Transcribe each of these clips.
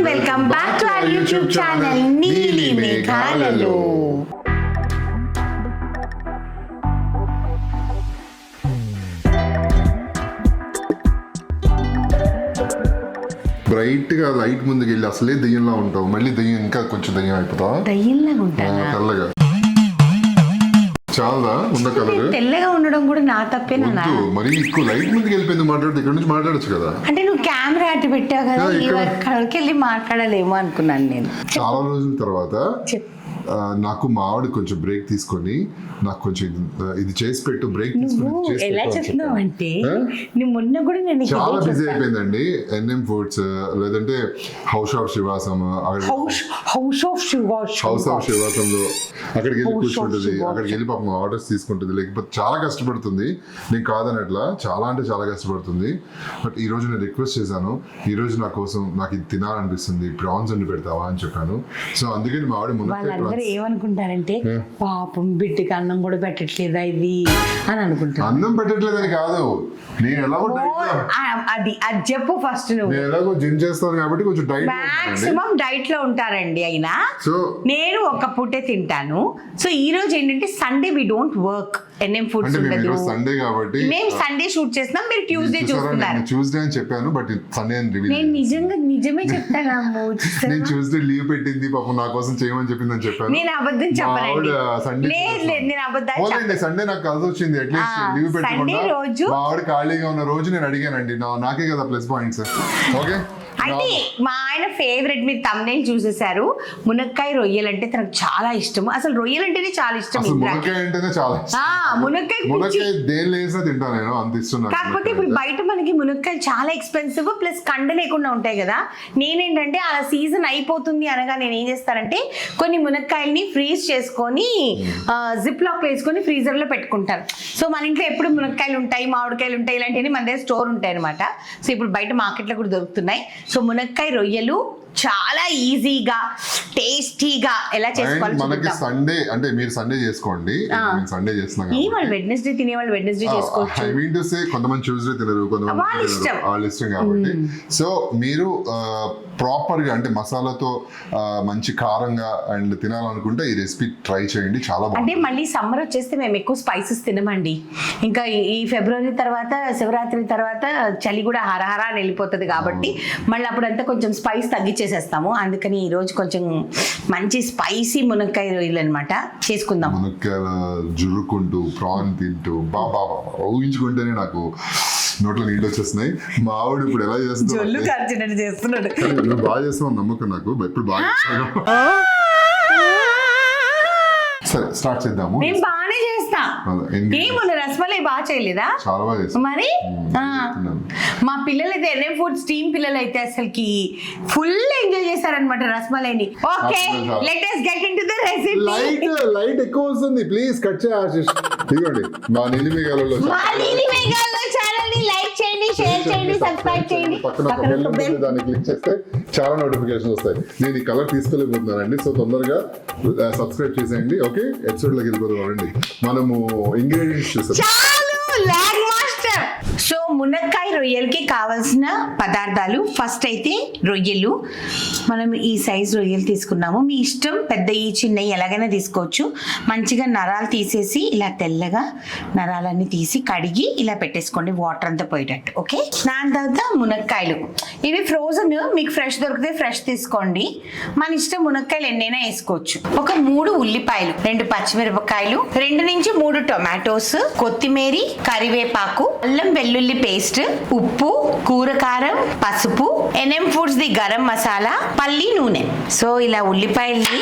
Welcome back to our YouTube channel నీలి మేఘాలలో. Bright గా లైట్ ముందుకు వెళ్ళి అసలే దయ్యంలా ఉంటావు, మళ్ళీ దయ్యం ఇంకా కొంచెం దయ్యం అయిపోతావు. దయ్యంలాగా ఉంటానా? తెల్లగా చాలా ఉన్న కలర్ తెల్లగా ఉండడం కూడా నా తప్పేనా? మరి ఎక్కువ లైట్ ముందుకు వెళ్ళిపోయింది. మాట్లాడితే ఇక్కడ నుంచి మాట్లాడచ్చు కదా. అంటే నువ్వు కెమెరా అటు పెట్టావు కదా, ఇక్కడికి వెళ్ళి మాట్లాడలేమో అనుకున్నాను నేను. చాలా రోజుల తర్వాత నాకు మా ఆవిడ కొంచెం బ్రేక్ తీసుకొని నాకు కొంచెం ఇది చేసి పెట్టు, బ్రేక్ ఎలా చెప్తున్నావు అంటే మొన్న కూడా నేను చాలా బిజీ అయిపోయిందండి. ఎన్ఎం ఫుడ్స్ లేదంటే హౌస్ ఆఫ్ శివాసం, హౌస్ ఆఫ్ శివాసంలో అక్కడికి వెళ్ళి కూర్చుంటుంది, అక్కడికి వెళ్ళి పాపం ఆర్డర్స్ తీసుకుంటుంది. లేకపోతే చాలా కష్టపడుతుంది, నేను కాదనట్లా, చాలా అంటే చాలా కష్టపడుతుంది. బట్ ఈ రోజు నేను రిక్వెస్ట్ చేశాను, ఈ రోజు నా కోసం నాకు ఇది తినాలనిపిస్తుంది, ప్రాన్స్ వండి పెడతావా అని చెప్పాను. సో అందుకని మా ఆవిడ వాళ్ళందరూ ఏమనుకుంటారంటే పాపం బిడ్డకి అన్నం కూడా పెట్టట్లేదా ఇది అని అనుకుంటారు. అన్నం పెట్టట్లేదని కాదు, నేను ఎలాగో అది చెప్పు ఫస్ట్. నువ్వు నేను ఎలాగో జిమ్ చేస్తాను కాబట్టి కొంచెం డైట్, మాక్సిమం డైట్ లో ఉంటారండి. అయినా నేను ఒక పూటే తింటాను. సో ఈ రోజు ఏంటంటే Sunday we don't work, NM foods ఉండదు. సండే కాబట్టి మేము సండే షూట్ చేస్తున్నాం, మీరు ట్యూస్డే చూస్తున్నారు. ట్యూస్డే అని చెప్పాను బట్ సండే అని రివీల్. నేను నిజమే చెప్తాను. నేను ట్యూస్డే లీవ్ పెట్టింది పాపం నా కోసం చేయమని చెప్పింది అని చెప్పాను. నేను అబద్ధం చెప్పనండి. నేను అబద్ధం సండే నాకు కలిసి వచ్చింది. అట్లీస్ట్ లీవ్ పెట్టుకుంటా మా ఆవిడ ఖాళీగా ఉన్న రోజు నేను అడిగానండి, నాకే కదా ప్లస్ పాయింట్స్. ఓకే, అంటే మా ఆయన ఫేవరెట్, మీరు తమ్నైల్ చూసేశారు. మునక్కాయ రొయ్యలు అంటే తనకు చాలా ఇష్టం. అసలు రొయ్యలు అంటేనే చాలా ఇష్టం. మునక్కాయ అంటేనే చాలా మునక్కాయ దేనిలో వేసినా తింటాను నేను, అంత ఇష్టం. కాకపోతే ఇప్పుడు బయట మనకి మునక్కాయలు చాలా ఎక్స్పెన్సివ్, ప్లస్ కండ లేకుండా ఉంటాయి కదా. నేనేంటంటే అలా సీజన్ అయిపోతుంది అనగా నేను ఏం చేస్తానంటే కొన్ని మునక్కాయల్ని ఫ్రీజ్ చేసుకొని జిప్ లాక్ వేసుకొని ఫ్రీజర్ లో పెట్టుకుంటాను. సో మన ఇంట్లో ఎప్పుడు మునక్కాయలు ఉంటాయి, మామిడికాయలు ఉంటాయి, ఇలాంటివి మన దగ్గర స్టోర్ ఉంటాయి అనమాట. సో ఇప్పుడు బయట మార్కెట్లో కూడా దొరుకుతున్నాయి. సో మునక్కాయ రొయ్యలు చాలా ఈజీగా టేస్టీగా ఎలా చేసుకోవాలి. మనకి సండే అంటే మీరు సండే చేసుకోండి, సండే చేస్తున్నాం. వెడ్నెస్డే తినే వాళ్ళు వెడ్నెస్డే చేసుకోవచ్చు. ఐ మీన్ టు సే కొంతమంది ట్యూస్డే తినరు, కొంతమంది వాళ్ళ ఇష్టం కాబట్టి. సో మీరు ప్రాపర్ గా అంటే మసాలాతో మంచి కారంగా అండ్ తినాలనుకుంటే ఈ రెసిపీ ట్రై చేయండి, చాలా బాగుంది. అంటే మళ్ళీ సమ్మర్ వచ్చేస్తే మేము ఎక్కువ స్పైసెస్ తినమండి. ఇంకా ఈ ఫిబ్రవరి తర్వాత శివరాత్రి తర్వాత చలి కూడా హరహర అని వెళ్ళిపోతుంది కాబట్టి మళ్ళీ అప్పుడంతా కొంచెం స్పైస్ తగ్గించేసేస్తాము. అందుకని ఈ రోజు కొంచెం మంచి స్పైసీ మునక్కాయ రొయ్యలు అనమాట చేసుకుందాం. మునక్కాయల జురుకుంటూ ప్రాన్ తింటూ బాబా ఊహించుకుంటేనే నాకు నోట్లో నీళ్ళు వచ్చేస్తున్నాయి. మా ఆవిడ ఇప్పుడు ఎలా చేస్తున్నాడు, నువ్వు బాగా చేస్తావు నమ్మకం నాకు, ఇప్పుడు బాగా చేస్తాను. సరే స్టార్ట్ చేద్దాము. నేను బాగానే చేస్తా. ఏముంది, రసమలై బాగా చేయలేదా? చాలా బాగా చేస్తా. మరి మా పిల్లలు అయితే ఎన్ఎం ఫుడ్స్ టీమ్ పిల్లలు అయితే అసలుకి ఫుల్ ఎంజాయ్ చేశారనమాట రసమలైని. Okay, let us get into the recipe. Light ఎక్కువ వస్తుంది, ప్లీజ్ కట్ చేయ ఆశిష్. ఇదిగోండి మా నీలి మేఘాలలో ఛానల్ ని లైక్ చేయండి, షేర్ చేయండి, సబ్స్క్రైబ్ చేయండి. పక్కన బెల్ దాన్ని క్లిక్ చేస్తే చాలా నోటిఫికేషన్ వస్తాయి. నేను ఈ కలర్ తీసుకోలేకపోతున్నానండి, సో తొందరగా సబ్స్క్రైబ్ చేసేయండి. ఓకే, ఎపిసోడ్ లోకి వెళ్ళిపోతామండి. మనము ఇంగ్రీడియంట్స్ చూసాం. సో మునక్కాయ రొయ్యలకి కావాల్సిన పదార్థాలు, ఫస్ట్ అయితే రొయ్యలు. మనం ఈ సైజ్ రొయ్యలు తీసుకున్నాము. మీ ఇష్టం, పెద్దవి చిన్నవి ఎలాగైనా తీసుకోవచ్చు. మంచిగా నరాలు తీసేసి ఇలా తెల్లగా నరాలన్నీ తీసి కడిగి ఇలా పెట్టేసుకోండి, వాటర్ అంతా పోయేటట్టు. ఓకే, దాని తర్వాత మునక్కాయలు, ఇవి ఫ్రోజన్, మీకు ఫ్రెష్ దొరికితే ఫ్రెష్ తీసుకోండి. మన ఇష్టం, మునక్కాయలు ఎన్నైనా వేసుకోవచ్చు. ఒక 3 ఉల్లిపాయలు, 2 పచ్చిమిరపకాయలు, 2 నుంచి 3 టొమాటోస్, కొత్తిమీర, కరివేపాకు, అల్లం వెల్లుల్లి పేస్ట్, ఉప్పు, కూరకారం, పసుపు, N M foods the garam masala, పల్లి నూనె. సో ఇలా ఉల్లిపాయల్ని,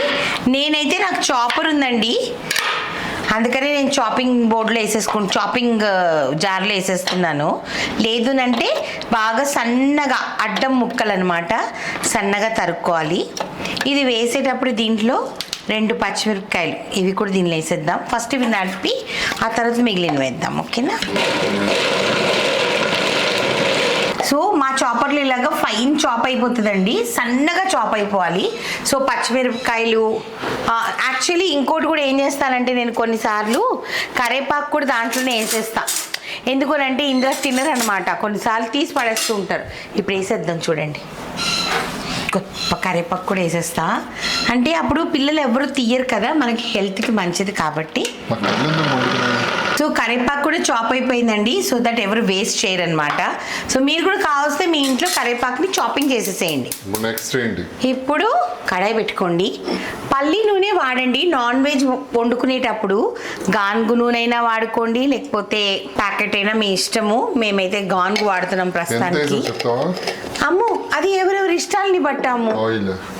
నేనైతే నాకు చాపర్ ఉందండి, అందుకనే నేను చాపింగ్ బోర్డులో చాపింగ్ జార్లో వేసేస్తున్నాను. లేదు అంటే బాగా సన్నగా అడ్డం ముక్కలు అనమాట, సన్నగా తరుక్కోవాలి. ఇది వేసేటప్పుడు దీంట్లో 2 పచ్చిమిరపకాయలు, ఇవి కూడా దీనిలో వేసేద్దాం. ఫస్ట్ ఇవి నడిపి ఆ తర్వాత మిగిలిన వేద్దాం. ఓకేనా? సో మా చాపర్లు ఇలాగా ఫైన్ చాప్ అయిపోతుందండి, సన్నగా చాప్ అయిపోవాలి. సో పచ్చిమిరపకాయలు, యాక్చువల్లీ ఇంకోటి కూడా ఏం చేస్తానంటే నేను కొన్నిసార్లు కరేపాకు కూడా దాంట్లోనే వేసేస్తా. ఎందుకనంటే ఇందులో తినరు అనమాట, కొన్నిసార్లు తీసి పడేస్తూ ఉంటారు. ఇప్పుడు వేసేద్దాం చూడండి, కరివేపాకు కూడా వేసేస్తా. అంటే అప్పుడు పిల్లలు ఎవరు తీయరు కదా, మనకి హెల్త్కి మంచిది కాబట్టి. సో కరివేపాకు కూడా చాప్ అయిపోయిందండి, సో దట్ ఎవరు వేస్ట్ చేయరు అనమాట. సో మీరు కూడా కావస్తే మీ ఇంట్లో కరివేపాకుని చాపింగ్ చేసేసేయండి. నెక్స్ట్ ఏంటి? ఇప్పుడు కడాయి పెట్టుకోండి, పల్లి నూనె వాడండి. నాన్ వెజ్ వండుకునేటప్పుడు గానుగు నూనె అయినా వాడుకోండి, లేకపోతే ప్యాకెట్ అయినా మీ ఇష్టము. మేమైతే గానుగు వాడుతున్నాం ప్రస్తుతానికి. అమ్ము అది ఎవరెవరి ఇష్టాలని బట్టాము.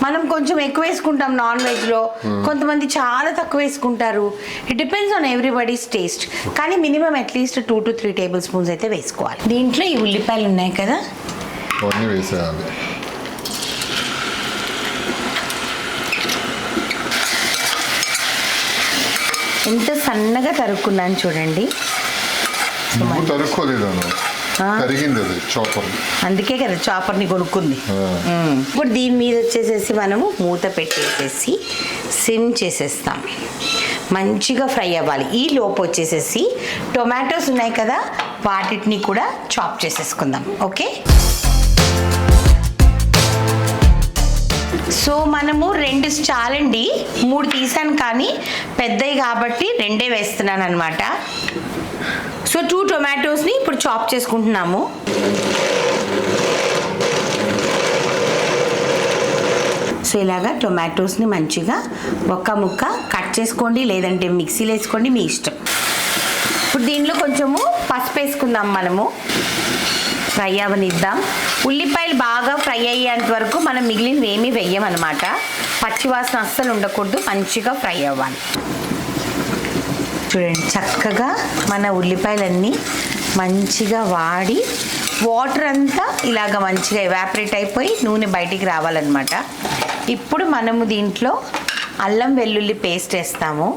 మనం కొంచెం ఎక్కువ వేసుకుంటాం నాన్ వెజ్ లో, కొంతమంది చాలా తక్కువ వేసుకుంటారు. It depends on everybody's taste. కానీ minimum at least 2 to 3 table spoons అయితే వేసుకోవాలి. దీంట్లో ఈ ఉల్లిపాయలు ఉన్నాయి కదా, వేసేయాలి. ఎంత సన్నగా తరుక్కున్నాను చూడండి. అందుకే కదా చాపర్ని కొనుక్కుంది. ఇప్పుడు దీని మీద వచ్చేసేసి మనము మూత పెట్టేసేసి సిమ్ చేసేస్తాం. మంచిగా ఫ్రై అవ్వాలి. ఈ లోపు వచ్చేసేసి టొమాటోస్ ఉన్నాయి కదా, వాటిని కూడా చాప్ చేసేసుకుందాం. ఓకే, సో మనము 2 చాలండి, 3 తీసాను కానీ పెద్దవి కాబట్టి 2 వేస్తున్నాను అనమాట. సో 2 టొమాటోస్ని ఇప్పుడు చాప్ చేసుకుంటున్నాము. సో ఇలాగా టొమాటోస్ని మంచిగా ఒక్క ముక్క కట్ చేసుకోండి, లేదంటే మిక్సీలో వేసుకోండి, మీ ఇష్టం. ఇప్పుడు దీనిలో కొంచెము పసుపు వేసుకుందాం, మనము ఫ్రై అవనిద్దాం. ఉల్లిపాయలు బాగా ఫ్రై అయ్యేంత వరకు మనం మిగిలినవి ఏమీ వెయ్యమన్నమాట. పచ్చివాసన అస్సలు ఉండకూడదు, మంచిగా ఫ్రై అవ్వాలి. చూడండి, చక్కగా మన ఉల్లిపాయలన్నీ మంచిగా వాడి వాటర్ అంతా ఇలాగ మంచిగా ఎవాపరేట్ అయిపోయి నూనె బయటికి రావాలన్నమాట. ఇప్పుడు మనము దీంట్లో అల్లం వెల్లుల్లి పేస్ట్ వేస్తాము,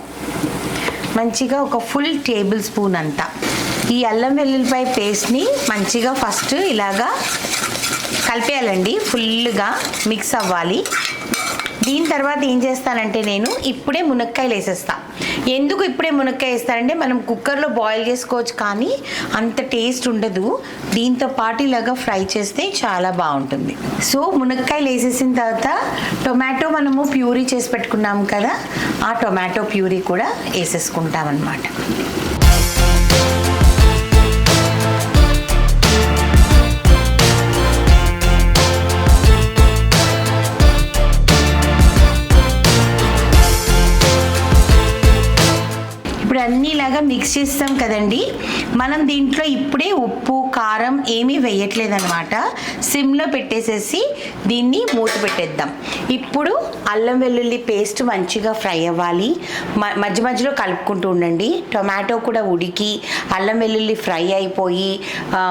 మంచిగా ఒక ఫుల్ టేబుల్ స్పూన్ అంతా. ఈ అల్లం వెల్లుల్లిపాయ పేస్ట్ని మంచిగా ఫస్ట్ ఇలాగా కలిపేయాలండి, ఫుల్గా మిక్స్ అవ్వాలి. దీని తర్వాత ఏం చేస్తానంటే నేను ఇప్పుడే మునక్కాయలు వేసేస్తా. ఎందుకు ఇప్పుడే మునక్కాయ వేస్తానంటే మనం కుక్కర్లో బాయిల్ చేసుకోవచ్చు కానీ అంత టేస్ట్ ఉండదు, దీంతో పాటు ఇలాగా ఫ్రై చేస్తే చాలా బాగుంటుంది. సో మునక్కాయలు వేసేసిన తర్వాత టొమాటో మనము ప్యూరీ చేసి పెట్టుకున్నాం కదా, ఆ టొమాటో ప్యూరీ కూడా వేసేసుకుంటాం అన్నమాట. ఇప్పుడు అన్నీ ఇలాగా మిక్స్ చేస్తాం కదండి, మనం దీంట్లో ఇప్పుడే ఉప్పు కారం ఏమీ వేయట్లేదన్నమాట. సిమ్లో పెట్టేసేసి దీన్ని మూత పెట్టేద్దాం. ఇప్పుడు అల్లం వెల్లుల్లి పేస్ట్ మంచిగా ఫ్రై అవ్వాలి, మధ్య మధ్యలో కలుపుకుంటూ ఉండండి. టొమాటో కూడా ఉడికి అల్లం వెల్లుల్లి ఫ్రై అయిపోయి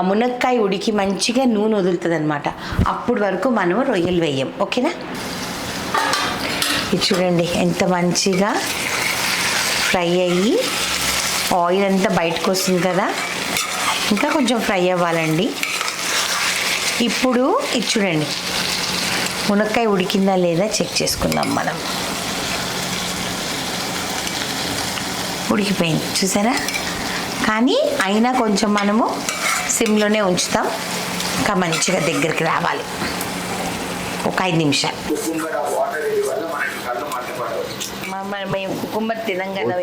మునక్కాయ ఉడికి మంచిగా నూనె వదులుతుంది అనమాట. అప్పుడు వరకు మనము రొయ్యలు వేయం. ఓకేనా, ఇది చూడండి ఎంత మంచిగా ఫ్రై అయ్యి ఆయిల్ అంతా బయటకు వస్తుంది కదా, ఇంకా కొంచెం ఫ్రై అవ్వాలండి. ఇప్పుడు ఇది చూడండి, మునక్కాయ ఉడికిందా లేదా చెక్ చేసుకుందాం మనం. ఉడికిపోయింది చూసారా, కానీ అయినా కొంచెం మనము సిమ్లోనే ఉంచుతాం, ఇంకా మంచిగా దగ్గరికి రావాలి. ఒక 5 నిమిషాలు. మేము కుకుంబర్ తినం కదా,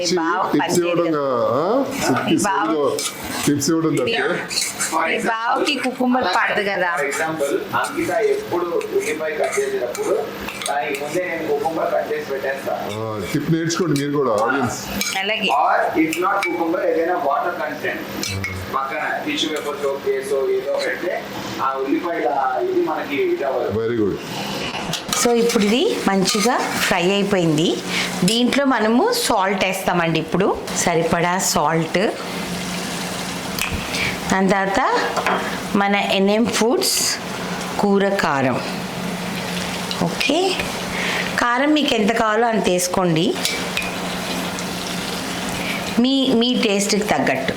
బావకి కుకుంబర్ పడదు కదా. నేర్చుకోండి మీరు కూడా, అలాగే పక్కన టిష్యూ పేపర్ తో కేసో ఏదో పెడితే ఆ ఉల్లిపాయల ఇది మనకి వెరీ గుడ్. సో ఇప్పుడు ఇది మంచిగా ఫ్రై అయిపోయింది. దీంట్లో మనము సాల్ట్ వేస్తామండి, ఇప్పుడు సరిపడా సాల్ట్. దాని తర్వాత మన NM ఫుడ్స్ కూర కారం. ఓకే, కారం మీకు ఎంత కావాలో అంత వేసుకోండి, మీ టేస్ట్కి తగ్గట్టు.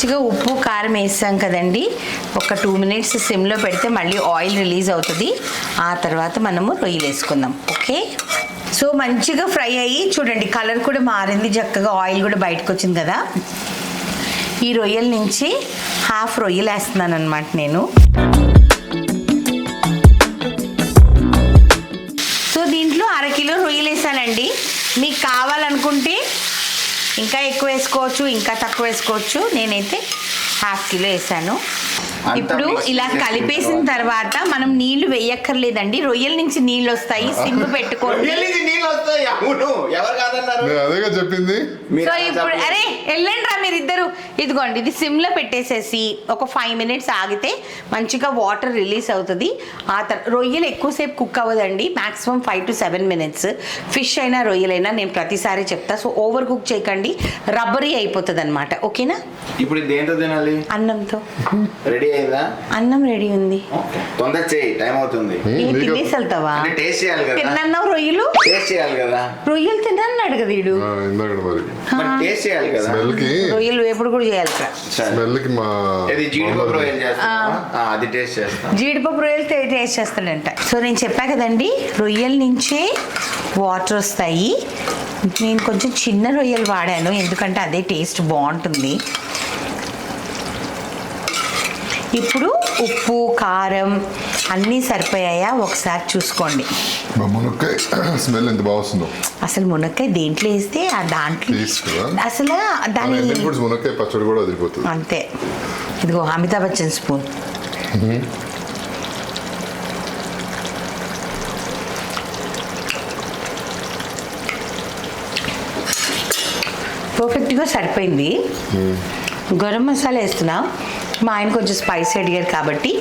మంచిగా ఉప్పు కారం వేసాం కదండి. ఒక 2 మినిట్స్ సిమ్లో పెడితే మళ్ళీ ఆయిల్ రిలీజ్ అవుతుంది. ఆ తర్వాత మనము రొయ్యలు వేసుకుందాం. ఓకే, సో మంచిగా ఫ్రై అయ్యి చూడండి కలర్ కూడా మారింది, చక్కగా ఆయిల్ కూడా బయటకు వచ్చింది కదా. ఈ రొయ్యల నుంచి హాఫ్ రొయ్యలు వేస్తున్నాను అనమాట నేను. సో దీంట్లో 1/2 కిలో రొయ్యలు వేసానండి. మీకు కావాలనుకుంటే ఇంకా ఎక్కువ వేసుకోవచ్చు, ఇంకా తక్కువ వేసుకోవచ్చు. నేనైతే 1/2 కిలో వేసాను. ఇప్పుడు ఇలా కలిపేసిన తర్వాత మనం నీళ్లు వేయక్కర్లేదండి. రొయ్యల నుంచి నీళ్ళు వస్తాయి, సిమ్ పెట్టుకోండి. అదేగా చెప్పింది. సో ఇప్పుడు అరే వెళ్ళండి రా మీరిద్దరు. ఇదిగోండి, ఇది సిమ్లో పెట్టేసేసి ఒక 5 మినిట్స్ ఆగితే మంచిగా వాటర్ రిలీజ్ అవుతుంది. ఆ తర్వాత రొయ్యలు ఎక్కువసేపు కుక్ అవ్వదండి, మాక్సిమం 5 to 7 మినిట్స్. ఫిష్ అయినా రొయ్యలైనా నేను ప్రతిసారి చెప్తా. సో ఓవర్ కుక్ చేయకండి, రబ్బరీ అయిపోతుంది అనమాట. ఓకేనా? ఇప్పుడు దేంతో తినాలి? అన్నంతో. రెడీ అయిందా? అన్నం రెడీ ఉంది. తొందర చేయి, టైం అవుతుంది. తినేసి వెళ్తావా? టేస్ట్ చేయాలి కదా. తిన్నావు రొయ్యలు? టేస్ట్ చేయాలి కదా. రొయ్యలు తిన్నాడు కదా వీడు. టేస్ట్ చేయాలి కదా. రొయ్యలు ఎప్పుడు కూడా చేయాలి కదా. జీడిపప్పు రొయ్యలు చేస్తాను, అది టేస్ట్ చేస్తాను. జీడిపప్పు రొయ్యలు టేస్ట్ చేస్తాడంట. సో నేను చెప్పా కదండి, రొయ్యల నుంచే వాటర్ వస్తాయి. నేను కొంచెం చిన్న రొయ్యలు వాడాను, ఎందుకంటే అదే టేస్ట్ బాగుంటుంది. ఇప్పుడు ఉప్పు కారం అన్నీ సరిపోయాయా ఒకసారి చూసుకోండి. మునక్కాయ స్మెల్ ఎంత బాగా వస్తుందో. అసలు మునక్కాయ దేంట్లో వేస్తే ఆ దాంట్లో అసలు దాని మునక్కాయ పచ్చడి కూడా వదిలిపోతుంది అంతే. ఇదిగో అమితాబ్ బచ్చన్ స్పూన్. పర్ఫెక్ట్గా సరిపోయింది. గరం మసాలా వేస్తున్నా, మా ఆయన కొంచెం స్పైసీ అడిగారు కాబట్టి.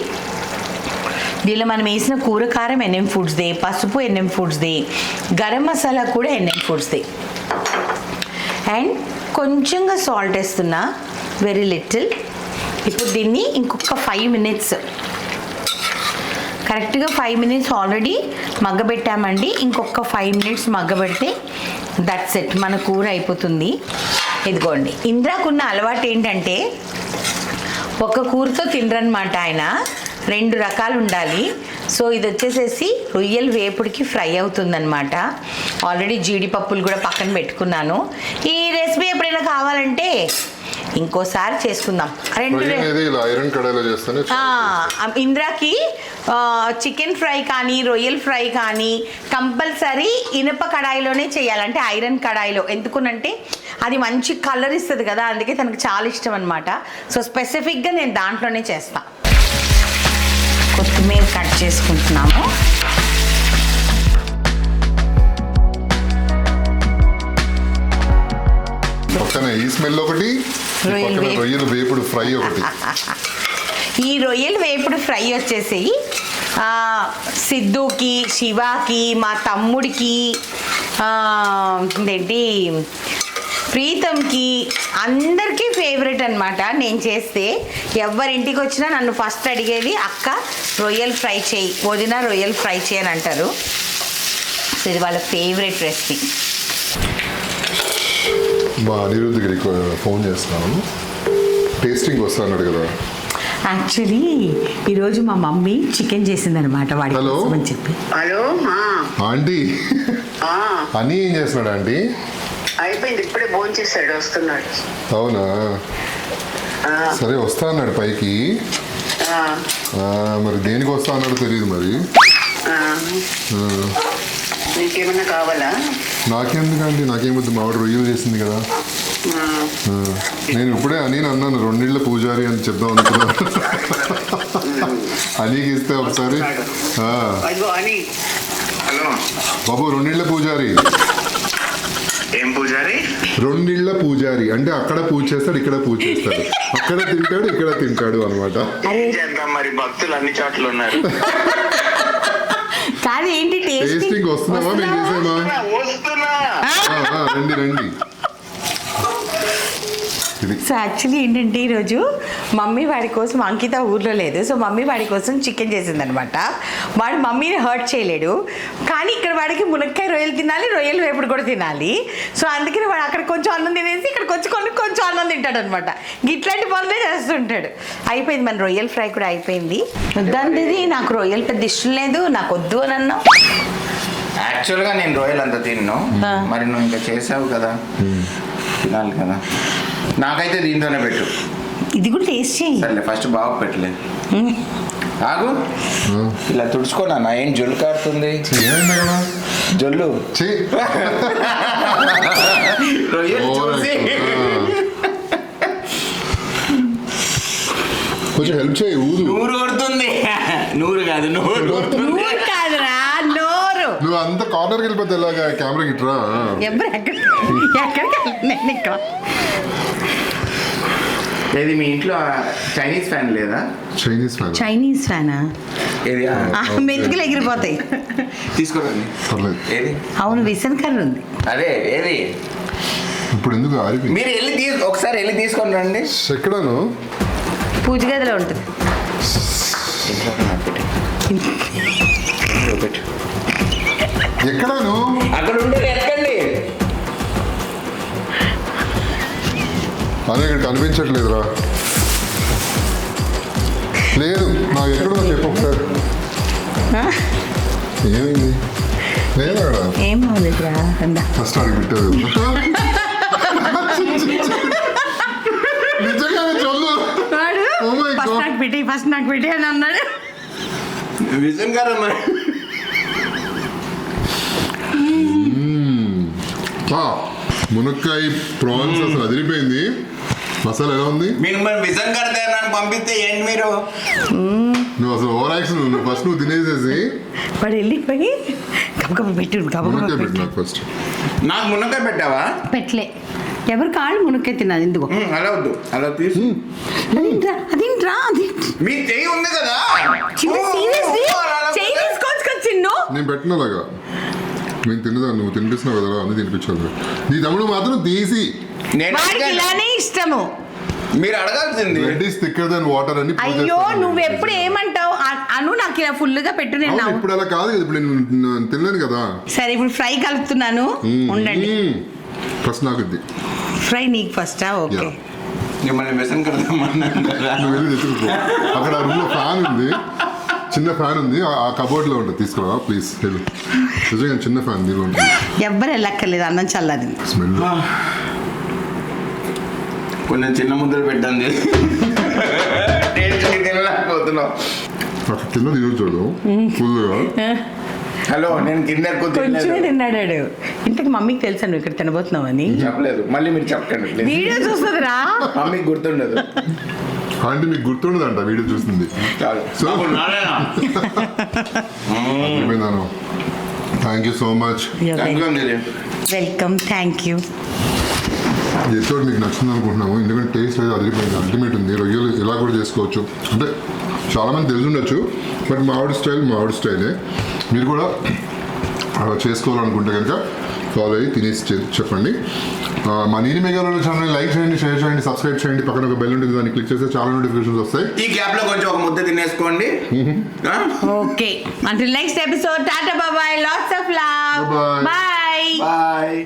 దీనిలో మనం వేసిన కూర కారం ఎన్ఎం ఫుడ్స్దే, పసుపు ఎన్ఎం ఫుడ్స్దే, గరం మసాలా కూడా ఎన్ఎం ఫుడ్స్దే. అండ్ కొంచెంగా సాల్ట్ వేస్తున్నా, వెరీ లిటిల్. ఇప్పుడు దీన్ని ఇంకొక 5 మినిట్స్, కరెక్ట్గా 5 మినిట్స్ ఆల్రెడీ మగ్గబెట్టామండి. ఇంకొక 5 మినిట్స్ మగ్గబెడితే దట్స్ ఇట్, మన కూర అయిపోతుంది. ఇదిగోండి, ఇంద్రాకున్న అలవాటు ఏంటంటే ఒక కూరతో తినరనమాట ఆయన, 2 రకాలు ఉండాలి. సో ఇది వచ్చేసేసి రొయ్యలు వేపుడికి ఫ్రై అవుతుందన్నమాట. ఆల్రెడీ జీడిపప్పులు కూడా పక్కన పెట్టుకున్నాను. ఈ రెసిపీ ఎప్పుడైనా కావాలంటే ఇంకోసారి చేసుకుందాం. ఇంద్రాకి చికెన్ ఫ్రై కానీ రొయ్యల్ ఫ్రై కానీ కంపల్సరీ ఇనుప కడాయిలోనే చేయాలంటే, ఐరన్ కడాయిలో. ఎందుకునంటే అది మంచి కలర్ ఇస్తుంది కదా, అందుకే తనకు చాలా ఇష్టం అనమాట. సో స్పెసిఫిక్గా నేను దాంట్లోనే చేస్తాను. కొత్తిమీర కట్ చేసుకుంటున్నాము. ఈ స్మెల్ ఒకటి, రొయ్యలు వేపుడు ఫ్రై ఒకటి. ఈ రొయ్యలు వేపుడు ఫ్రై వచ్చేసి సిద్ధుకి, శివాకి, మా తమ్ముడికి, ఏంటి ప్రీతంకి, అందరికీ ఫేవరెట్ అనమాట. నేను చేస్తే ఎవరింటికి వచ్చినా నన్ను ఫస్ట్ అడిగేది అక్క రొయ్యల్ ఫ్రై చేయి, వదిన రొయ్యల్ ఫ్రై చేయి అని అంటారు. సో ఇది వాళ్ళ ఫేవరెట్ రెసిపీ. మా అనిరుద్ధికి ఫోన్ చేస్తున్నాను, టేస్టింగ్ వస్తా అన్నాడు కదా. యాక్చువల్లీ ఈరోజు మా మమ్మీ చికెన్ చేసిందనమాట వాడి కోసం అని చెప్పి. హలో ఆంటీ, అని ఏం చేస్తున్నాడు ఆంటీ? అయిపోయింది, ఇప్పుడే భోజనం చేశాడు, వస్తున్నాడు. అవునా, సరే వస్తా అన్నాడు పైకి. మరి దేనికి వస్తా అన్నాడు తెలియదు మరి. నీకేమన్నా కావాలా? నాకెందుకండి, నాకేమొద్దు, మావిడ రొయ్యలు చేసింది కదా. నేను ఇప్పుడే అని అన్నాను 2 నీళ్ళ పూజారి అని చెప్దాం అనుకున్నాను. అలీకి ఇస్తే ఒకసారి బాబు 2 నీళ్ళ పూజారి. ఏం పూజారి? 2 నీళ్ళ పూజారి అంటే అక్కడ పూజ చేస్తాడు, ఇక్కడ పూజ చేస్తాడు, అక్కడ తింటాడు, ఇక్కడ తింటాడు అనమాట. మరి భక్తులు అన్ని చోట్ల ఉన్నారు. కాదు ఏంటి టేస్టింగ్ వస్తున్నావా? మేము చేసామా? రండి రండి. ఇది సో యాక్చువల్లీ ఏంటంటే ఈరోజు మమ్మీ వాడి కోసం అంకిత ఊర్లో లేదు, సో మమ్మీ వాడి కోసం చికెన్ చేసిందనమాట. వాడు మమ్మీని హర్ట్ చేయలేడు, కానీ ఇక్కడ వాడికి మునక్కాయ రొయ్యలు తినాలి, రొయ్యలు వేపుడు కూడా తినాలి. సో అందుకని వాడు అక్కడ కొంచెం అన్నం తినేసి ఇక్కడ కొంచెం అన్నం తింటాడు అనమాట. ఇట్లాంటి పనులే చేస్తుంటాడు. అయిపోయింది, మన రొయ్యల ఫ్రై కూడా అయిపోయింది. వద్దంది, నాకు రొయ్యలు పెద్ద ఇష్టం లేదు, నాకు వద్దు అని అన్నావు. యాక్చువల్గా నేను రొయ్యలు అంత తిన్ను, మరి నువ్వు ఇంకా చేసావు కదా, తినాలి కదా. నాకైతే దీంతోనే పెట్టు. ఇది కూడా టేస్ట్ చేయి. సర్లే, ఫస్ట్ బాగా పెట్టలేదు. ఆగు, ఇలా తుడుచుకోనా, ఏం జొల్లు కారుతుంది. ఏమైంది కదా జొల్లు చే రొయ్యలు చూసి కొంచెం హెల్ప్ చేయి. ఊరు నూరు కొడుతుంది. నూరు కాదు, నూరు కొడుతుంది. నోరు కాదురా, నోరు. నువ్వు అంత కార్నర్కి వెళ్ళిపోతే ఎలాగా కెమెరా గిట్రా. ఎవరు ఎక్కడికి నేను ఇక్కడ. ఏది మీ ఇంట్లో చైనీస్ ఫ్యాన్ లేదా? చైనీస్ ఫ్యాన్ చైనీస్ ఫ్యానా? ఏది మెతుకులు ఎగిరిపోతాయి. తీసుకోరండి. పర్లేదు. ఏది? అవును, విసన్ కర్ర ఉంది. అదే ఏది? ఇప్పుడు ఎందుకు ఆరిపోయి మీరు ఒకసారి వెళ్ళి తీసుకొని రండి. ఎక్కడాను పూజ గదిలో ఉంటుంది. ఎక్కడాను అక్కడ ఉండేది ఎక్కండి. అదే ఇక్కడ కనిపించట్లేదురా. లేదు, నాకు ఎక్కడో చెప్పు ఒకసారి. ఏమైంది? లేదు అక్కడ ఏమవుతుంది ఫస్ట్ అడిగి పెట్టారు. నిజంగానే చల్లు. Oh my God. ఫస్ట్ నాకు పెట్టి అని అన్నాడు. విజన్ గారు మరి మునక్కాయ ప్రాన్స్ అసలు అదిరిపోయింది. మసాలా ఎలా ఉంది? మీరు మరి విజన్ గారు నన్ను పంపిస్తే ఏంటి మీరు? నువ్వు అసలు ఓవర్ యాక్షన్. నువ్వు ఫస్ట్ నువ్వు తినేసేసి వాడు వెళ్ళిపోయి కబకబ పెట్టు, మునక్కాయ పెట్టు నాకు ఫస్ట్. నాకు మునక్కాయ పెట్టావా? పెట్టలే. ఎవరు కాళ్ళు మునక్కాయ తినాలి ఎందుకు? అలా వద్దు, అలా తీసు. అదేంట్రా అది మీ చెయ్యి ఉంది కదా. తీసుకొచ్చుకొచ్చిన్ను. నేను పెట్టినలాగా నేను తిన్నదా, నువ్వు తినిపిస్తున్నావు కదా, అన్ని తినిపించాలి. నీ తమ్ముడు మాత్రం తీసి నేను వాడికి ఇలానే ఇష్టము. మీరు అడగాల్సింది. Red is thicker than water అని పూజ అయ్యో, చేస్తాను. నువ్వు ఎప్పుడు ఏమంటావు అను, నాకు ఇలా ఫుల్ గా పెట్టు. నేను అవును, ఇప్పుడు అలా కాదు కదా, ఇప్పుడు నేను తినలేను కదా. సరే, ఇప్పుడు ఫ్రై కలుపుతున్నాను, ఉండండి. ఫస్ట్ నాకు ఇది ఫ్రై నీకు ఫస్టా? ఓకే. Yeah. మిమ్మల్ని వ్యసనం కడదామన్నాను కదా. నువ్వు వెళ్ళి తెచ్చుకో. అక్కడ రూమ్ లో ఫ్యాన్ ఉంది, చిన్న ఫ్యాన్ ఉంది, ఆ కబోర్డ్ లో ఉంటుంది, తీసుకురా ప్లీజ్. వెళ్ళు. నిజంగా చిన్న ఫ్యాన్ దీనిలో ఉంటుంది. ఎవ్వరు వెళ్ళక్కర్లేదు, అన్నం చల్లది. స్మెల్ కొంచెం చిన్న ముద్దలు పెట్టండి. టేస్ట్ తినలేకపోతున్నావు. అక్కడ కింద తినొచ్చు చూడు ఫుల్గా. హలో, నేను కింద ఎక్కువ కొంచెమే తినలేదు. తిన్నాడు. ఇంతకు మమ్మీకి తెలుసా నువ్వు ఇక్కడ తినబోతున్నావు అని? చెప్పలేదు, మళ్ళీ మీరు చెప్పండి please. వీడియో చూస్తుందిరా. మమ్మీకి గుర్తుండదు. అంటే మీకు గుర్తుండదంట వీడియో చూస్తుంది. చాలు. So- అప్పుడు నానేనా? Thank you so much. Thank you, Anjali. Welcome, thank you. ఈ ఎపిసోడ్ మీకు నచ్చింది అనుకుంటున్నాము, ఎందుకంటే టేస్ట్ అయితే అదిరిపోయింది, అల్టిమేట్ ఉంది. రొయ్యలు ఇలా కూడా చేసుకోవచ్చు అంటే చాలామంది తెలిసి ఉండొచ్చు, బట్ మా ఆవిడ స్టైలే. మీరు కూడా చేసుకోవాలనుకుంటే కనుక ఫాలో అయ్యి తినేసి చెప్పండి. మా నీలి మేఘాలలో ఛానల్ లైక్ చేయండి, షేర్ చేయండి, సబ్స్క్రైబ్ చేయండి. పక్కన ఒక బెల్ ఉంటుంది, దాన్ని క్లిక్ చేస్తే చాలా నోటిఫికేషన్స్ వస్తాయి. ఈ గ్యాప్ లో కొంచెం ఒక ముద్ద తినేసుకోండి. ఓకే, అంటిల్ నెక్స్ట్ ఎపిసోడ్, టాటా బాబాయ్, lots of love, Bye-bye. Bye. Bye.